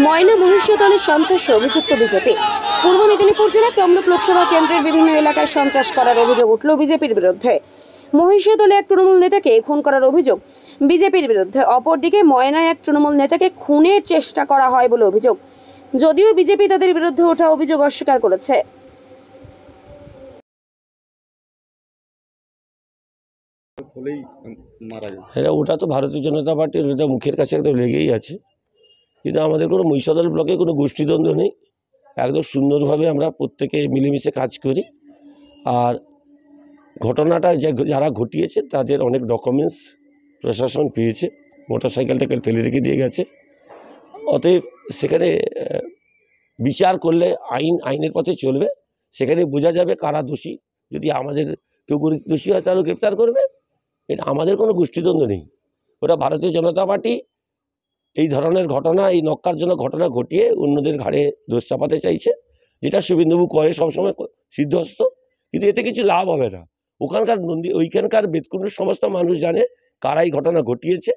ময়না মহিষদলে সন্ত্রাসে অভিযুক্ত বিজেপি। পূর্ব মেদিনীপুর জেলার তমলুক লোকসভা কেন্দ্রের বিভিন্ন এলাকায় সন্ত্রাস করার অভিযোগ উঠল বিজেপির বিরুদ্ধে। মহিষদলে এক তৃণমূল নেতাকে খুন করার অভিযোগ বিজেপির বিরুদ্ধে। অপরদিকে ময়নায় এক তৃণমূল নেতাকে খুনের চেষ্টা করা হয় বলে অভিযোগ, যদিও বিজেপি তাদের বিরুদ্ধে ওঠা অভিযোগ অস্বীকার করেছে। ওটা তো ভারতীয় জনতা পার্টির ওটা মুখের কাছে একদম লেগেই আছে, কিন্তু আমাদের কোনো মহিষদল ব্লকে কোনো গোষ্ঠীদ্বন্দ্ব নেই। একদম সুন্দরভাবে আমরা প্রত্যেকে মিলেমিশে কাজ করি। আর ঘটনাটা যারা ঘটিয়েছে তাদের অনেক ডকুমেন্টস প্রশাসন পেয়েছে, মোটরসাইকেলটাকে ফেলে রেখে দিয়ে গেছে। অতএব সেখানে বিচার করলে আইনের পথে চলবে, সেখানে বোঝা যাবে কারা দোষী। যদি আমাদের কেউ দোষী হয় তাহলে গ্রেপ্তার করবে। এটা আমাদের কোনো গোষ্ঠীদ্বন্দ্ব নেই। ওটা ভারতীয় জনতা পার্টি এই ধরনের ঘটনা, এই নক্কারজনক ঘটনা ঘটিয়ে অন্যদের ঘাড়ে দোষ চাপাতে চাইছে, যেটা শুভেন্দুবাবু করে সবসময় সিদ্ধহস্ত। কিন্তু এতে কিছু লাভ হবে না। ওইখানকার বেতকুণ্ডের সমস্ত মানুষ জানে কারা এই ঘটনা ঘটিয়েছে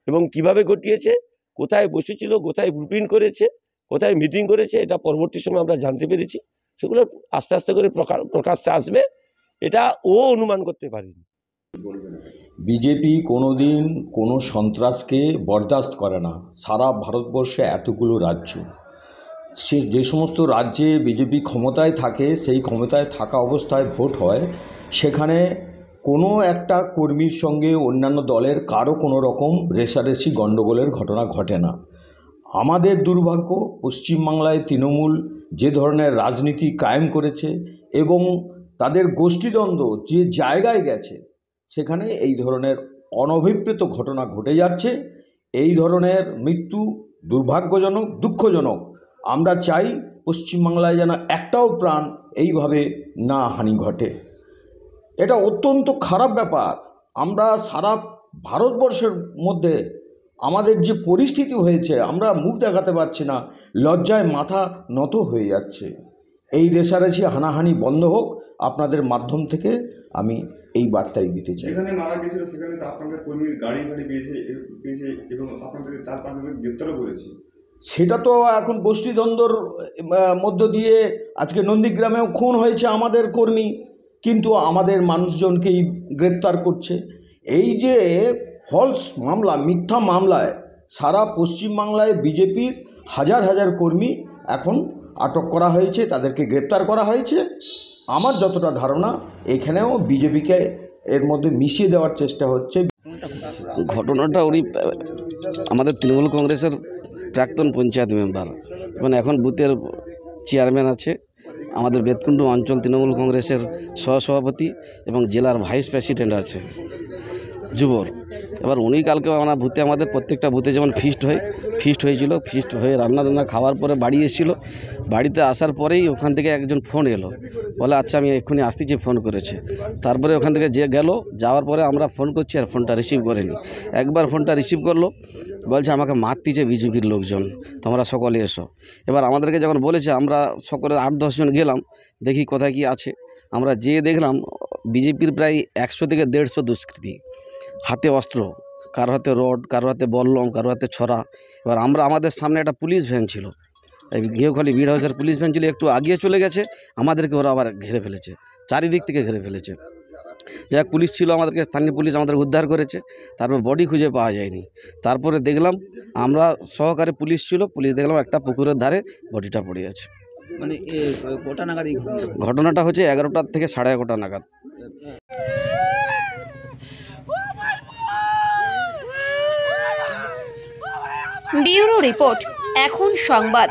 এবং কিভাবে ঘটিয়েছে, কোথায় বসেছিল, কোথায় ব্লুপ্রিন্ট করেছে, কোথায় মিটিং করেছে। এটা পরবর্তী সময় আমরা জানতে পেরেছি। সেগুলো আস্তে আস্তে করে প্রকাশ্যে আসবে। এটা ও অনুমান করতে পারেনি। বিজেপি কোনোদিন কোনো সন্ত্রাসকে বরদাস্ত করে না। সারা ভারতবর্ষে এতগুলো রাজ্য, যে সমস্ত রাজ্যে বিজেপি ক্ষমতায় থাকে, সেই ক্ষমতায় থাকা অবস্থায় ভোট হয়, সেখানে কোনো একটা কর্মীর সঙ্গে অন্যান্য দলের কারো কোনো রকম রেষারেষি গণ্ডগোলের ঘটনা ঘটে না। আমাদের দুর্ভাগ্য, পশ্চিমবাংলায় তৃণমূল যে ধরনের রাজনীতি কায়েম করেছে এবং তাদের গোষ্ঠীদ্বন্দ্ব যে জায়গায় গেছে, সেখানে এই ধরনের অনভিপ্রেত ঘটনা ঘটে যাচ্ছে। এই ধরনের মৃত্যু দুর্ভাগ্যজনক, দুঃখজনক। আমরা চাই পশ্চিমবাংলায় যেন একটাও প্রাণ এইভাবে না হানি ঘটে। এটা অত্যন্ত খারাপ ব্যাপার। আমরা সারা ভারতবর্ষের মধ্যে আমাদের যে পরিস্থিতি হয়েছে, আমরা মুখ দেখাতে পারছি না, লজ্জায় মাথা নত হয়ে যাচ্ছে। এই রেষারেষি হানাহানি বন্ধ হোক। আপনাদের মাধ্যম থেকে আমি এই বার্তাই দিতে চাই। যেখানে মারা গেছিল সেখানে আপনাদের কর্মীর গাড়ি পেয়েছে এবং আপনাদের 4-5 জনকে গ্রেপ্তারও করেছে। সেটা তো এখন গোষ্ঠীদ্বন্দ্বর মধ্য দিয়ে আজকে নন্দীগ্রামেও খুন হয়েছে আমাদের কর্মী, কিন্তু আমাদের মানুষজনকেই গ্রেপ্তার করছে। এই যে ফলস মামলা, মিথ্যা মামলায় সারা পশ্চিমবাংলায় বিজেপির হাজার হাজার কর্মী এখন আটক করা হয়েছে, তাদেরকে গ্রেপ্তার করা হয়েছে। আমার যতটা ধারণা, এখানেও বিজেপিকে এর মধ্যে মিশিয়ে দেওয়ার চেষ্টা হচ্ছে। ঘটনাটা উনি আমাদের তৃণমূল কংগ্রেসের প্রাক্তন পঞ্চায়েত মেম্বার, মানে এখন বুথের চেয়ারম্যান আছে, আমাদের বেতকুণ্ড অঞ্চল তৃণমূল কংগ্রেসের সহসভাপতি এবং জেলার ভাইস প্রেসিডেন্ট আছে যুবর। এবার উনি কালকে আমরা বুথে, আমাদের প্রত্যেকটা বুথে যেমন ফিস্ট হয়েছিল, ফিস্ট হয়ে রান্না খাওয়ার পরে বাড়ি এসেছিল। বাড়িতে আসার পরেই ওখান থেকে একজন ফোন এলো, বলে আচ্ছা আমি এক্ষুনি আসতেছি, ফোন করেছে। তারপরে ওখান থেকে যে গেল, যাওয়ার পরে আমরা ফোন করছি আর ফোনটা রিসিভ করেনি। একবার ফোনটা রিসিভ করলো, বলছে আমাকে মারতিছে বিজেপির লোকজন, তোমরা সকলে এসো। এবার আমাদেরকে যখন বলেছে, আমরা সকলে 8-10 জন গেলাম, দেখি কোথায় কি আছে। আমরা যেয়ে দেখলাম বিজেপির প্রায় 100 থেকে 150 দুষ্কৃতী, হাতে অস্ত্র, কারো হাতে রড, কারো হাতে বল্লম, কারো হাতে ছড়া। এবার আমাদের সামনে একটা পুলিশ ভ্যান ছিল, ঘেউখালি বিড হাউসের পুলিশ ভ্যান ছিল, একটু আগিয়ে চলে গেছে, আমাদেরকে ওরা আবার ঘিরে ফেলেছে, চারিদিক থেকে ঘিরে ফেলেছে। যাক পুলিশ ছিল, আমাদেরকে স্থানীয় পুলিশ আমাদের উদ্ধার করেছে। তারপর বডি খুঁজে পাওয়া যায়নি। তারপরে দেখলাম আমরা সহকারী পুলিশ ছিল, পুলিশ দেখলাম একটা পুকুরের ধারে বডিটা পড়ে আছে। মানে কটা নাগাদ ঘটনাটা হচ্ছে 11টা থেকে 11:30 নাগাদ। ব্যুরো রিপোর্ট, এখন সংবাদ।